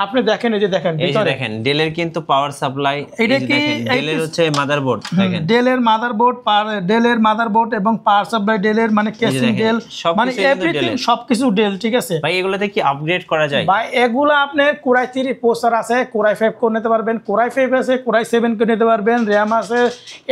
আপনি দেখেন এই যে দেখেন ভিতরে দেখেন ডেলের কিন্তু পাওয়ার সাপ্লাই, এই যে দেখেন ডেলের হচ্ছে মাদারবোর্ড, দেখেন ডেলের মাদারবোর্ড এবং পাওয়ার সাপ্লাই ডেলের, মানে কেসিং ডেল, মানে এভরিথিং সবকিছু ডেল, ঠিক আছে ভাই। এগুলোতে কি আপগ্রেড করা যায় ভাই? এগুলো আপনি কোরাই 3 প্রসেসর আছে, কোরাই 5 করে নিতে পারবেন, কোরাই 5 আছে, কোরাই 7 করে নিতে পারবেন, র‍্যাম আছে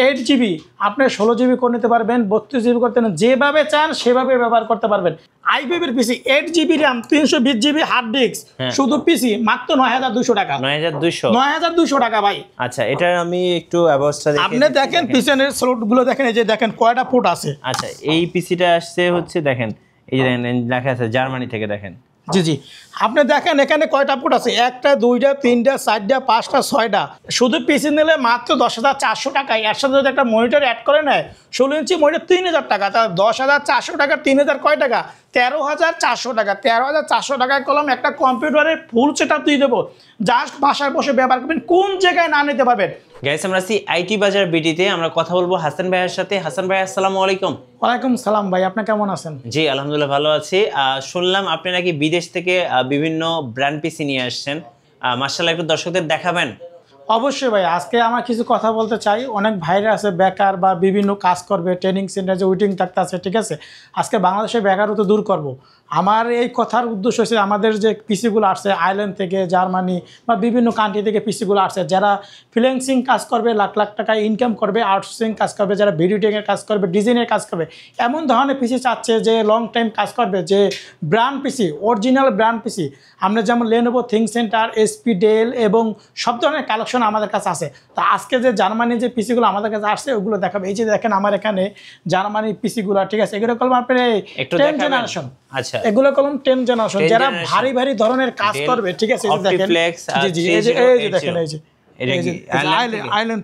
8GB, আপনি 16GB করে নিতে পারবেন, 32GB করতে না, যেভাবে চান সেভাবে ব্যবহার করতে পারবেন। i5 এর পিসি 8GB RAM 320GB hard disk, শুধু পিসি মাত্র 9200 টাকা। 9200 টাকা ভাই। আচ্ছা, এটা আমি একটু অবস্থা দেখি, আপনি দেখেন পিছনের স্লট গুলো দেখেন, এই যে দেখেন কয়টা পোর্ট আছে। আচ্ছা, এই পিসিটা আসছে হচ্ছে দেখেন, এই যে দেখেন লেখা আছে জার্মানি থেকে, দেখেন জি জি, আপনি দেখেন এখানে কয়টা পোর্ট আছে, 1টা 2টা 3টা 4টা 5টা 6টা। শুধু পিসি নিলে মাত্র 10,400 টাকা। এর সাথে যদি একটা মনিটর অ্যাড করে নেয় 16 ইঞ্চি মনিটর 3000 টাকা, তাহলে 10,400 টাকা, 3000 কয় টাকা, 13,400 টাকা। 13,400 টাকায় কলম একটা কম্পিউটারের ফুল সেট আপ দিয়ে দেবো, জাস্ট বাসায় বসে ব্যবহার করবেন, কোন জায়গায় না নিতে পারবেন। গাইস, আমরা আছি আইটি বাজার বিটিতে, আমরা কথা বলবো হাসান ভাইয়ের সাথে। হাসান ভাই, আসসালামু আলাইকুম। ওয়ালাইকুম সালাম ভাই, আপনি কেমন আছেন? জি আলহামদুলিল্লাহ ভালো আছি। শুনলাম আপনি নাকি বিদেশ থেকে বিভিন্ন ব্র্যান্ড পিসি নিয়ে আসছেন, মাশাআল্লাহ, একটু দর্শকদের দেখাবেন। অবশ্যই ভাই, আজকে আমার কিছু কথা বলতে চাই। অনেক ভাইরা আছে বেকার বা বিভিন্ন কাজ করবে, ট্রেনিং সেন্টারে যে ওয়েটিং থাকতে আছে, ঠিক আছে, আজকে বাংলাদেশের বেকারত্ব দূর করব। আমার এই কথার উদ্দেশ্য হচ্ছে আমাদের যে পিসিগুলো আসছে আয়ারল্যান্ড থেকে, জার্মানি বা বিভিন্ন কান্ট্রি থেকে পিসিগুলো আসছে, যারা ফ্রিল্যান্সিং কাজ করবে, লাখ লাখ টাকা ইনকাম করবে, আউটসোর্সিং কাজ করবে, যারা ভিডিও এডিটিংয়ের কাজ করবে, ডিজাইনের কাজ করবে, এমন ধরনের পিসি চাচ্ছে যে লং টাইম কাজ করবে, যে ব্র্যান্ড পিসি, অরিজিনাল ব্র্যান্ড পিসি। আমরা যেমন লেনোভো থিংকসেন্টার, এসপি, ডেল এবং সব ধরনের কালেকশন আমাদের কাছে আছে। তো আজকে যে জার্মানির যে পিসিগুলো আমাদের কাছে আসছে ওগুলো দেখাবে। এই যে দেখেন আমার এখানে জার্মানির পিসিগুলো, ঠিক আছে, এগুলো কলম আপনার 10 জেনারেশন। আচ্ছা, এগুলো কলম 10 জেনারেশন, যারা ভারী ভারী ধরনের কাজ করবে, ঠিক আছে, এই যে দেখেন, জি জি, এই যে দেখেন, এই যে আয়ারল্যান্ড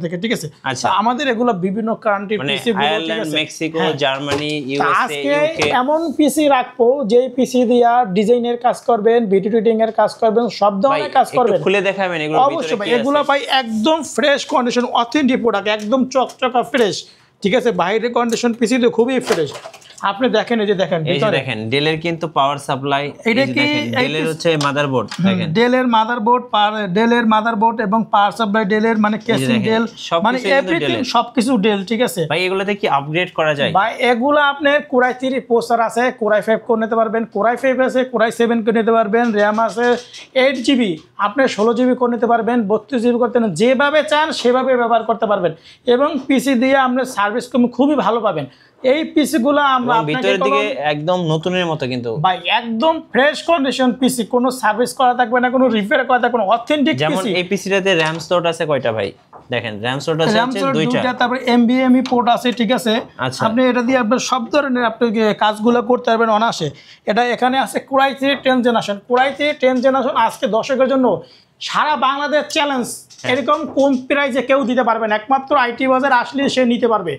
থেকে, ঠিক আছে। আচ্ছা, আমাদের এগুলো বিভিন্ন কান্ট্রির পিসি গুলো, ঠিক আছে, মেক্সিকো, জার্মানি, ইউএসএ, ইউকে। এমন পিসি রাখবো যে পিসি দিয়া ডিজাইনের কাজ করবেন, ভিডিও এডিটিং এর কাজ করবেন, সব ধরনের কাজ করবেন। খুলে দেখাবেন এগুলো? অবশ্যই ভাই, এগুলো ভাই একদম ফ্রেশ কন্ডিশন, অথেন্টিক প্রোডাক্ট, একদম চকচকা ফ্রেশ, ঠিক আছে। বাইরের কন্ডিশন পিসি তো খুবই ফ্রেশ। আপনি দেখেন এই যে দেখেন ভিতরে দেখেন ডেলের কিন্তু পাওয়ার সাপ্লাই, এই যে দেখেন ডেলের হচ্ছে মাদারবোর্ড, দেখেন ডেলের মাদারবোর্ড এবং পাওয়ার সাপ্লাই ডেলের, মানে কেসিং ডেল, মানে এভরিথিং সবকিছু ডেল, ঠিক আছে ভাই। এগুলোতে কি আপগ্রেড করা যায় ভাই? এগুলো আপনি কোরাই 3 প্রসেসর আছে, কোরাই 5 করে নিতে পারবেন, কোরাই 5 আছে, কোরাই 7 করে নিতে পারবেন, র‍্যাম আছে 8GB, আপনি 16GB করে নিতে পারবেন, 32GB করতে না, যেভাবে চান সেভাবে ব্যবহার করতে পারবেন। এবং পিসি দিয়ে আপনার সার্ভিস খুবই ভালো পাবেন। এই পিসিগুলো আমরা ভিতরের দিকে একদম নতুনের মতো, কিন্তু ভাই একদম ফ্রেশ কন্ডিশন পিসি, কোনো সার্ভিস করা থাকবে না, কোনো রিপেয়ার করা থাকবে না, অথেন্টিক পিসি। যেমন এই পিসিটাতে র‍্যাম স্লট আছে কয়টা ভাই? দেখেন র‍্যাম স্লট আছে 2টা, তারপর এমবিএমই পোর্ট আছে, ঠিক আছে। আপনি এটা দিয়ে আপনার সব ধরনের আপনি কাজগুলো করতে পারবেন অনায়াসে। এটা এখানে আছে কোরাই 3 10 জেনারেশন। কোরাই 3 10 জেনারেশন আজকে দর্শকের জন্য সারা বাংলাদেশ চ্যালেঞ্জ, এরকম কম প্রাইসে কেউ দিতে পারবে না, একমাত্র আইটি বাজার আসলে সে নিতে পারবে।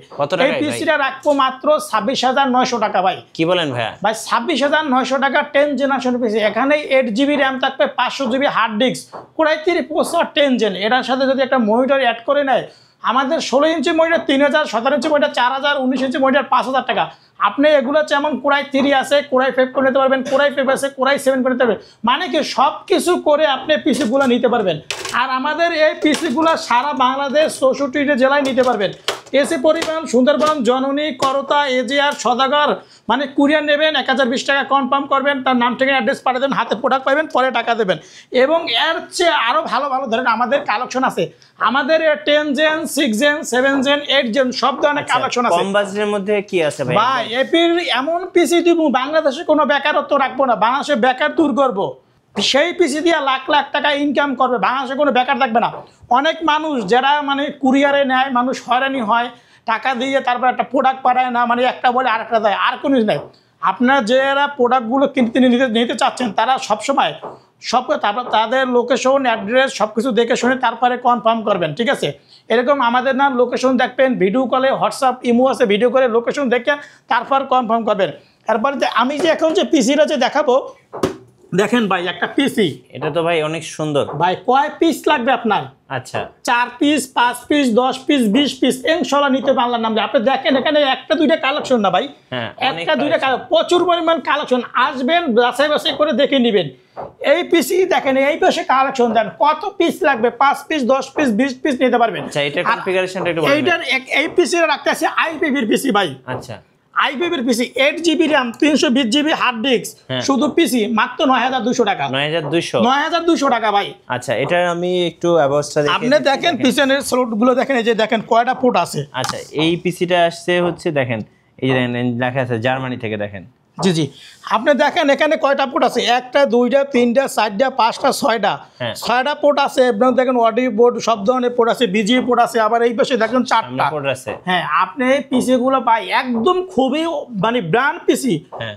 এই পিসিটা রাখবো মাত্র 26,900 টাকা ভাই। কি বলেন ভাই? 26,900 টাকা 10 জেনারেশন পিসি। এখানে 8GB র‍্যাম থাকবে, 500GB hard disk, core i 3 processor 10 gen. এটার সাথে যদি একটা মনিটর অ্যাড করে নেয়, আমাদের 16 inch monitor 3000, 17 inch monitor 4000, 19 inch monitor 5000 টাকা। আপনি এগুলো যেমন কোরাই 3 আছে, কোরাই 5 করে নিতে পারবেন, কোরাই 5 আছে, কোরাই 7 করে নিতে পারবেন, মানে কি সব কিছু করে আপনি পিসিগুলো নিতে পারবেন। আর আমাদের এই পিসিগুলো সারা বাংলাদেশ 64 জেলায় নিতে পারবেন। এসি পরিবহন, সুন্দরবন, জননী, করতা, এজিআর, সদাগর, মানে কুরিয়ার নেবেন, 1020 টাকা কনফার্ম করবেন, তার নাম থেকে অ্যাড্রেস পাঠিয়ে দেবেন, হাতে প্রোডাক্ট পাবেন, পরে টাকা দেবেন। এবং এর চেয়ে আরও ভালো ভালো ধরেন আমাদের কালেকশন আছে। আমাদের 10 জেন, 6 জেন, 7 জেন, 8 জেন সব ধরনের কালেকশন আছে। কম বাজেটের মধ্যে কি আছে ভাই? ভাই এপির এমন পিসি দিব, বাংলাদেশে কোনো বেকারত্ব রাখবো না, বাংলাদেশে বেকার দূর করবো। সেই পিসি দিয়ে লাখ লাখ টাকা ইনকাম করবে, বাংলাদেশে কোনো বেকার থাকবে না। অনেক মানুষ যারা মানে কুরিয়ারে নেয়, মানুষ হয়রানি হয়, টাকা দিয়ে তারপর একটা প্রোডাক্ট পাঠায় না, মানে একটা বলে আরেকটা দেয়, আর কোনো নেই। আপনার যারা প্রোডাক্টগুলো কিনতে নিতে চাচ্ছেন তারা সবসময় তারপর তাদের লোকেশন, অ্যাড্রেস সব কিছু দেখে শুনে তারপরে কনফার্ম করবেন, ঠিক আছে। এরকম আমাদের না লোকেশন দেখবেন, ভিডিও কলে, হোয়াটসঅ্যাপ, ইমো আছে, ভিডিও করে লোকেশন দেখে তারপর কনফার্ম করবেন। তারপরে যে আমি যে এখন যে পিসিটা যে দেখাবো, দেখেন ভাই একটা পিসি, এটা তো ভাই অনেক সুন্দর। ভাই কয় পিস লাগবে আপনার? আচ্ছা 4 পিস, 5 পিস, 10 পিস, 20 পিস ইনশাআল্লাহ নিতে পারলাম না। আপনি দেখেন এখানে একটা দুইটা কালেকশন না ভাই, হ্যাঁ, একটা দুইটা প্রচুর পরিমাণ কালেকশন। আসবেন বাছাই বাছাই করে দেখে নেবেন। এই পিসি দেখেন, এই পাশে কালেকশন দেন, কত পিস লাগবে? 5 পিস, 10 পিস, 20 পিস নিতে পারবেন। আচ্ছা এটা কনফিগারেশনটা একটু বলুন। এইটার এই পিসি রাখতে আছে আইপিভির পিসি ভাই। আচ্ছা আইপিভির PC 8 GB RAM, 320 GB hard disk, শুধু পিসি মাত্র 9200 টাকা। 9200 টাকা ভাই। আচ্ছা এটা আমি একটু অবস্থা দেখে আপনি দেখেন পিছনের স্লট গুলো দেখেন, এই যে দেখেন কয়টা পোর্ট আছে। আচ্ছা এই পিসিটা আসছে হচ্ছে দেখেন, এই যে দেখেন লেখা আছে জার্মানি থেকে, দেখেন। জি জি, আপনি দেখেন এখানে কয়টা পোর্ট আছে, 1টা 2টা 3টা 4টা 5টা 6টা, 6টা পোর্ট আছে। এবং দেখেন অডিও পোর্ট, সব ধরনের পোর্ট আছে, বিজিএ পোর্ট আছে, আবার এই পাশে দেখেন 4টা পোর্ট আছে। হ্যাঁ, আপনি পিসি গুলো পাই একদম খুবই মানে ব্র্যান্ড পিসি,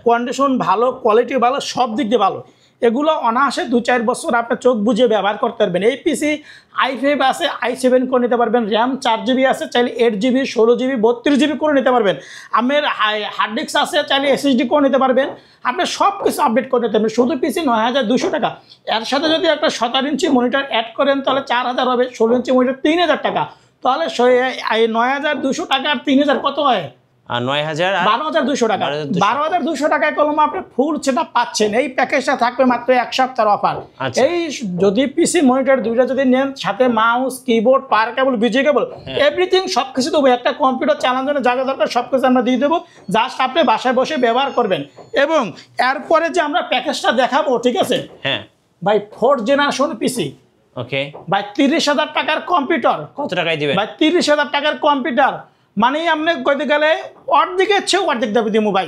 কন্ডিশন ভালো, কোয়ালিটি ভালো, সব দিক দিয়ে ভালো। এগুলো অনায়াসে 2-4 বছর আপনার চোখ বুঝিয়ে ব্যবহার করতে পারবেন। এই পিসি i5 আছে, i7 করে নিতে পারবেন, র্যাম 4 জিবি আছে, চাইলে 8 জিবি, 16 জিবি, 32 জিবি করে নিতে পারবেন। আপনার হার্ড ডিস্ক আছে, চাইলে SSD করে নিতে পারবেন। আপনি সব কিছু আপডেট করে নিতে পারবেন। শুধু পিসি 9200 টাকা। এর সাথে যদি একটা 17 ইঞ্চি মনিটর অ্যাড করেন তাহলে 4000 হবে, 16 ইঞ্চি মনিটর 3000 টাকা। তাহলে 9200 টাকা আর 3000 কত হয়? 12,200 টাকা। 12,200 টাকায় কলম আপনি ফুল সেটা পাচ্ছেন। এই প্যাকেজটা থাকবে মাত্র 1 সপ্তাহের অফার। এই যদি পিসি মনিটর দুইটা যদি নেন, সাথে মাউস, কিবোর্ড, পাওয়ার কেবল, বিজি কেবল, এভরিথিং সবকিছু দেবো। একটা কম্পিউটার চালানোর জন্য যা যা দরকার সবকিছু আমরা দিয়ে দেবো, জাস্ট আপনি বাসায় বসে ব্যবহার করবেন। এবং এরপরে যে আমরা প্যাকেজটা দেখাবো, ঠিক আছে হ্যাঁ ভাই, 4th জেনারেশন পিসি, ওকে ভাই 30,000 টাকার কম্পিউটার। কত টাকায় দিবেন ভাই 30,000 টাকার কম্পিউটার মানে আপনি কইতে গেলে অর্ধেকের চেয়েও অর্ধেক দামে দিব ভাই।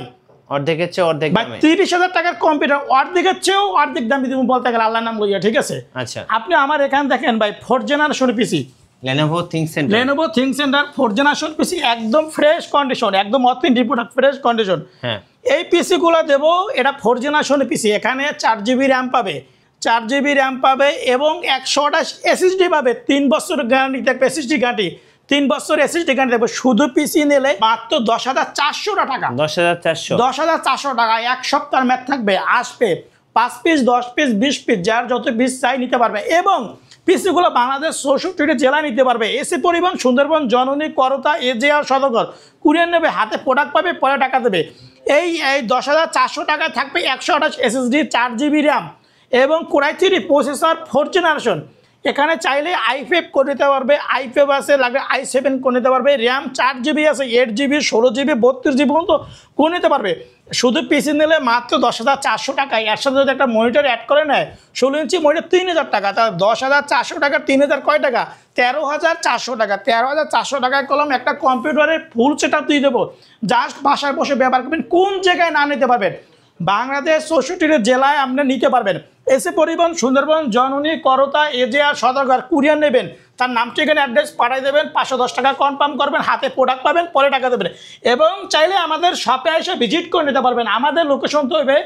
অর্ধেকের চেয়ে অর্ধেক ভাই দামে 30,000 টাকার কম্পিউটার অর্ধেকের চেয়েও অর্ধেক দামে দিব বলতে গেলে, আল্লাহর নাম লইয়া, ঠিক আছে। আচ্ছা আপনি আমার এখানে দেখেন ভাই 4th জেনারেশন পিসি, Lenovo ThinkCentre, Lenovo ThinkCentre 4th generation পিসি, একদম ফ্রেশ কন্ডিশন, একদম অথেন্টিক প্রোডাক্ট, ফ্রেশ কন্ডিশন। হ্যাঁ এই পিসি গুলো দেবো, এটা 4th জেনারেশন পিসি। এখানে 4 জিবি র্যাম পাবে, 4 জিবি র্যাম পাবে এবং 128 SSD পাবে। 3 বছর গ্যারান্টি থাকবে, SSD গ্যারান্টি 3 বছর SSD গ্যারান্টি থাকবে। শুধু পিসি নিলে মাত্র 10,400 টাকা। 10,400 টাকা। 1 সপ্তাহের ম্যাথ থাকবে, আসবে 5 পিস, 10 পিস, 20 পিস, যার যত পিস চাই নিতে পারবে। এবং পিসিগুলো বাংলাদেশ 64টি জেলায় নিতে পারবে। এসি পরিবহন, সুন্দরবন, জননী, করতা, এজেআর, সদগর কুরিয়ার নেবে, হাতে প্রোডাক্ট পাবে, পরে টাকা দেবে। এই 10,400 টাকায় থাকবে 128 SSD, 4 জিবি র্যাম এবং Core i3 processor 4th generation. এখানে চাইলে i5 করে নিতে পারবে, i5 আছে, লাগবে i7 করে নিতে পারবে। র্যাম 4 জিবি আছে, 8 জিবি, 16 জিবি, 32 জিবি পর্যন্ত করে নিতে পারবে। শুধু পিসি নিলে মাত্র 10,400 টাকায়। এর সাথে যদি একটা মনিটর অ্যাড করে নেয়, 16 ইঞ্চি মনিটর 3,000 টাকা। তাহলে 10,400 টাকা, 3,000 কয় টাকা? 13,400 টাকা। 13,400 টাকায় কলম একটা কম্পিউটারের ফুল সেট আপ দিয়ে দেবো, জাস্ট বাসায় বসে ব্যবহার করবেন। কোন জায়গায় না নিতে পারবেন, বাংলাদেশ 64টি জেলায় আপনি নিতে পারবেন। এসে পরিবহন, সুন্দরবন, জননী, করতা, এজেআর, সদরঘাট কুরিয়ার নেবেন, তার নাম, ঠিকানা, অ্যাড্রেস পাঠিয়ে দেবেন, 510 টাকা কনফার্ম করবেন, হাতে প্রোডাক্ট পাবেন, পরে টাকা দেবেন। এবং চাইলে আমাদের শপে এসে ভিজিট করে নিতে পারবেন। আমাদের লোকেশন তো হবে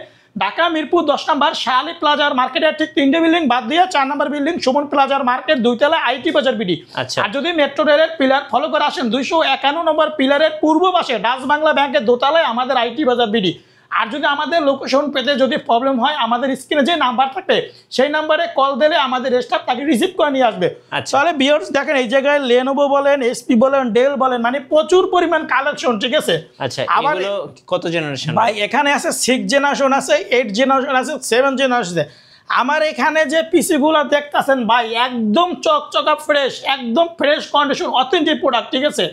ঢাকা মিরপুর 10 নম্বর শাহালি প্লাজার মার্কেটের ঠিক 3টে বিল্ডিং বাদ দিয়ে 4 নম্বর বিল্ডিং সুমন প্লাজার মার্কেট, 2 তলা, আইটি বাজার বিডি। আর যদি মেট্রো রেলের পিলার ফলো করে আসেন, 251 নম্বর পিলারের পূর্ব পাশে ডাচ বাংলা ব্যাংকের দোতলায় আমাদের আইটি বাজার বিডি। আর যদি আমাদের লোকেশন পেতে যদি প্রবলেম হয়, আমাদের স্ক্রিনে যে নাম্বার থাকে সেই নাম্বারে কল দিলে আমাদের স্টাফ তাকে রিসিভ করে নিয়ে আসবে। তাহলে ভিউয়ার্স দেখেন, এই জায়গায় Lenovo বলেন, HP বলেন, ডেল বলেন, মানে প্রচুর পরিমাণ কালেকশন, ঠিক আছে। আচ্ছা এগুলো কত জেনারেশন ভাই? এখানে আছে 6 জেনারেশন আছে, 8 জেনারেশন আছে, 7 জেনারেশন আছে। আমার এখানে যে পিসি গুলো দেখতেছেন ভাই, একদম চকচকা ফ্রেশ, একদম ফ্রেশ কন্ডিশন, অথেন্টিক প্রোডাক্ট, ঠিক আছে।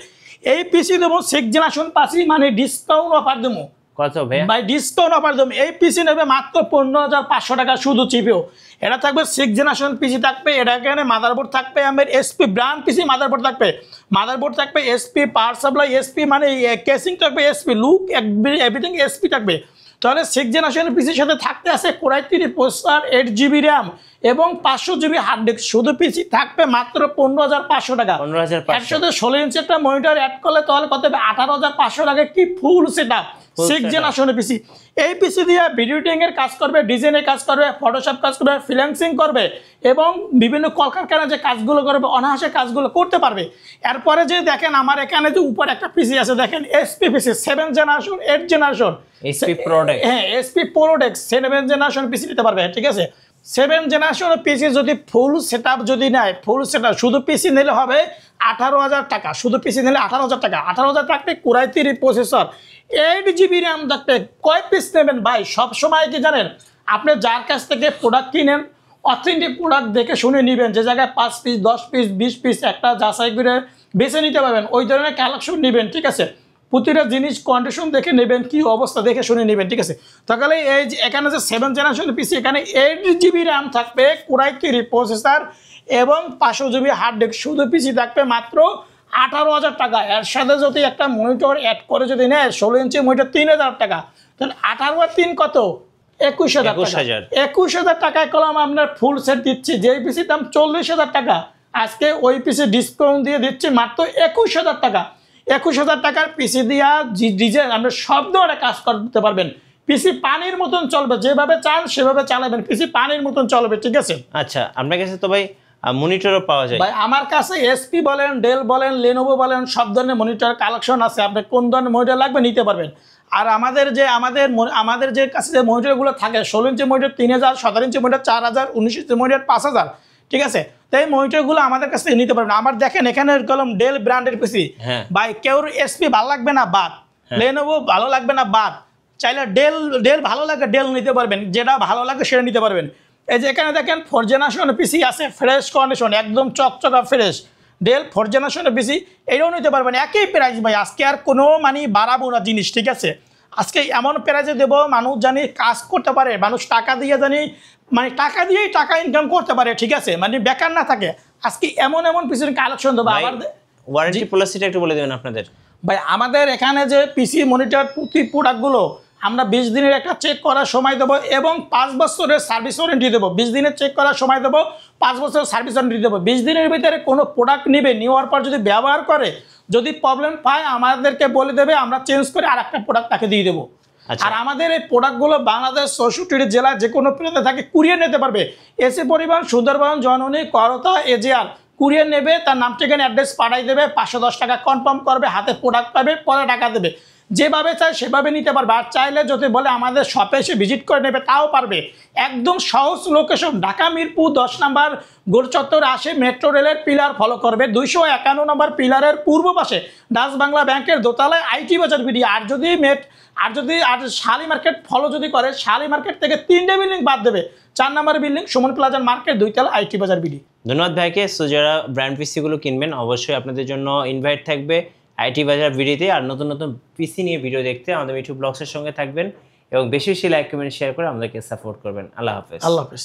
এই পিসি দেবো 6 জেনারেশন পাচ্ছি, মানে ডিসকাউন্ট অফার দেবো। কত ভাই ডিসকাউন্ট অফার দেবো। এই পিসি নেবে মাত্র 15,500 টাকা শুধু চিপেও। এটা থাকবে 6 জেনারেশন পিসি থাকবে। এটা এখানে মাদারবোর্ড থাকবে আমার SP ব্র্যান্ড পিসি মাদারবোর্ড থাকবে। মাদারবোর্ড থাকবে SP, পাওয়ার সাপ্লাই SP, মানে কেসিং থাকবে SP, লুক এভরিথিং SP থাকবে। তাহলে 6 জেনারেশনের পিসির সাথে থাকতে আছে Core i3 processor, 8 GB RAM এবং 500 জিবি হার্ড ডিস্ক, শুধু পিসি থাকবে মাত্র 15,500 টাকা। 15,500 এর সাথে 16 ইঞ্চি একটা মনিটর অ্যাড করলে তাহলে কত হবে? 18,500 টাকা কি ফুল সেটআপ 6 জেনারেশনের পিসি। এই পিসি দিয়ে ভিডিও এডিটিং এর কাজ করবে, ডিজাইনের কাজ করবে, ফটোশপ কাজ করবে, ফ্রিল্যান্সিং করবে এবং বিভিন্ন কলকারখানায় যে কাজগুলো করবে অনায়াসে কাজগুলো করতে পারবে। এরপরে যে দেখেন আমার এখানে যে উপরে একটা পিসি আছে, দেখেন এসপি পিসি 7 জেনারেশন 8 জেনারেশন এসপি প্রোডাক্ট, হ্যাঁ এসপি প্রোডাক্ট 7 জেনারেশন পিসি নিতে পারবে, ঠিক আছে। 7 জেনারেশন পিসি যদি ফুল সেটআপ যদি নেয়, ফুল সেটআপ শুধু পিসি নিলে হবে 18,000 টাকা, শুধু পিসি নিলে 18,000 টাকা। 18,000 টাকায় Core i3 processor, 8 GB RAM থাকবে। কয় পিস নেবেন ভাই? সবসময় কি জানেন, আপনি যার কাছ থেকে প্রোডাক্ট কিনেন অথেন্টিক প্রোডাক্ট দেখে শুনে নেবেন, যে জায়গায় 5 পিস 10 পিস 20 পিস একটা যাচাই করে বেছে নিতে পারবেন, ওই ধরনের কালেকশন নেবেন, ঠিক আছে। প্রতিটা জিনিস কন্ডিশন দেখে নেবেন, কি অবস্থা দেখে শুনে নেবেন, ঠিক আছে। তাহলে এই যে এখানে যে 7 জেনারেশন পিসি, এখানে 8 জিবি র্যাম থাকবে, Core i3 প্রসেসর এবং 500 জিবি হার্ড ডিস্ক, শুধু পিসি থাকবে মাত্র 18,000 টাকা। এর সাথে যদি একটা মনিটর অ্যাড করে যদি নেয় 16 ইঞ্চি মনিটর 3,000 টাকা, তাহলে 18 আর 3 কত? 21,000 টাকা। 21,000 টাকায় কলম আপনার ফুল সেট দিচ্ছি, যেই পিসির দাম 40,000 টাকা, আজকে ওই পিসি ডিসকাউন্ট দিয়ে দিচ্ছি মাত্র 21,000 টাকা। 21,000 টাকার পিসি দিয়া ডিজাইন আমরা সব ধরনের কাজ করতে পারবেন। পিসি পানির মতন চলবে, যেভাবে চান সেভাবে চালাবেন, পিসি পানির মতন চলবে, ঠিক আছে। আচ্ছা, আপনার কাছে তো ভাই মনিটরও পাওয়া যায়? ভাই আমার কাছে এসপি বলেন, ডেল বলেন, লেনোভো বলেন, সব ধরনের মনিটর কালেকশন আছে। আপনি কোন ধরনের মনিটর লাগবে নিতে পারবেন। আর আমাদের যে কাছে যে মনিটরগুলো থাকে, 16 inch monitor 3,000, 17 inch monitor 4,000, 19 inch monitor 5,000, ঠিক আছে। তো এই মনিটরগুলো আমাদের কাছে নিতে পারবেন। আমার দেখেন এখানে কলম ডেল ব্র্যান্ডের পিসি, ভাই কেউ এসপি ভালো লাগবে না বাদ, লেনোভো ভালো লাগবে না বাদ, চাইলে ডেল ভালো লাগে ডেল নিতে পারবেন, যেটা ভালো লাগে সেটা নিতে পারবেন। এই যে এখানে দেখেন 4 জেনারেশনের পিসি আছে, ফ্রেশ কন্ডিশন, একদম চকচকা ফ্রেশ, ডেল 4 জেনারেশনের পিসি, এটাও নিতে পারবেন। একই প্রাইস ভাই, আজকে আর কোনো বাড়াবো না জিনিস, ঠিক আছে। আজকে এমন প্রাইসে দেবো মানুষ জানি কাজ করতে পারে, মানুষ টাকা দিয়ে জানি টাকা দিয়েই টাকা ইনকাম করতে পারে, ঠিক আছে, বেকার না থাকে। আজকে এমন পিসির কালেকশন দেবো। আবার ওয়ারেন্টি পলিসিটা একটু বলে দেবেন আপনাদের। ভাই আমাদের এখানে যে পিসি মনিটর প্রতি প্রোডাক্টগুলো আমরা 20 দিনের একটা চেক করার সময় দেবো এবং 5 বছরের সার্ভিস ওয়ারেন্টি দেবো। 20 দিনের চেক করার সময় দেবো, 5 বছরের সার্ভিস ওয়ারেন্টি দেবো। 20 দিনের ভিতরে কোনো প্রোডাক্ট নেওয়ার পর যদি ব্যবহার করে যদি প্রবলেম পায় আমাদেরকে বলে দেবে, আমরা চেঞ্জ করে আর একটা প্রোডাক্ট তাকে দিয়ে দেবো। আর আমাদের এই প্রোডাক্টগুলো বাংলাদেশ 64টি জেলায় যে কোনো প্রান্তে থাকে কুরিয়ার নিতে পারবে। এসি পরিবহন, সুন্দরবন, জননী, করতা, এজিআর কুরিয়ার নেবে, তার নাম ঠিকানা অ্যাড্রেস পাঠাই দেবে, 510 টাকা কনফার্ম করবে, হাতে প্রোডাক্ট পাবে, পরে টাকা দেবে। যেভাবে চায় সেভাবে নিতে পারবে। আর চাইলে যদি বলে আমাদের শপে এসে ভিজিট করে নেবে তাও পারবে। একদম সহজ লোকেশন, ঢাকা মিরপুর 10 নম্বর গোল চত্বর আসে মেট্রো রেলের পিলার ফলো করবে, 251 নম্বর পিলারের পূর্ব পাশে ডাচ বাংলা ব্যাংকের দোতলায় আইটি বাজার বিডি। আর শালি মার্কেট ফলো যদি করে, শালি মার্কেট থেকে 3টে বিল্ডিং বাদ দেবে, 4 নম্বর বিল্ডিং সুমন প্লাজার মার্কেট, 2 তলা আইটি বাজার বিডি। ধন্যবাদ ভাইকে। সো যারা ব্র্যান্ড পিসিগুলো কিনবেন অবশ্যই আপনাদের জন্য ইনভাইট থাকবে আইটি বাজার ভিডিওতে। আর নতুন পিসি নিয়ে ভিডিও দেখতে আমাদের ইউটিউব ব্লগসের সঙ্গে থাকবেন এবং বেশি বেশি লাইক কমেন্ট শেয়ার করে আমাদেরকে সাপোর্ট করবেন। আল্লাহ হাফেজ। আল্লাহ হাফেজ।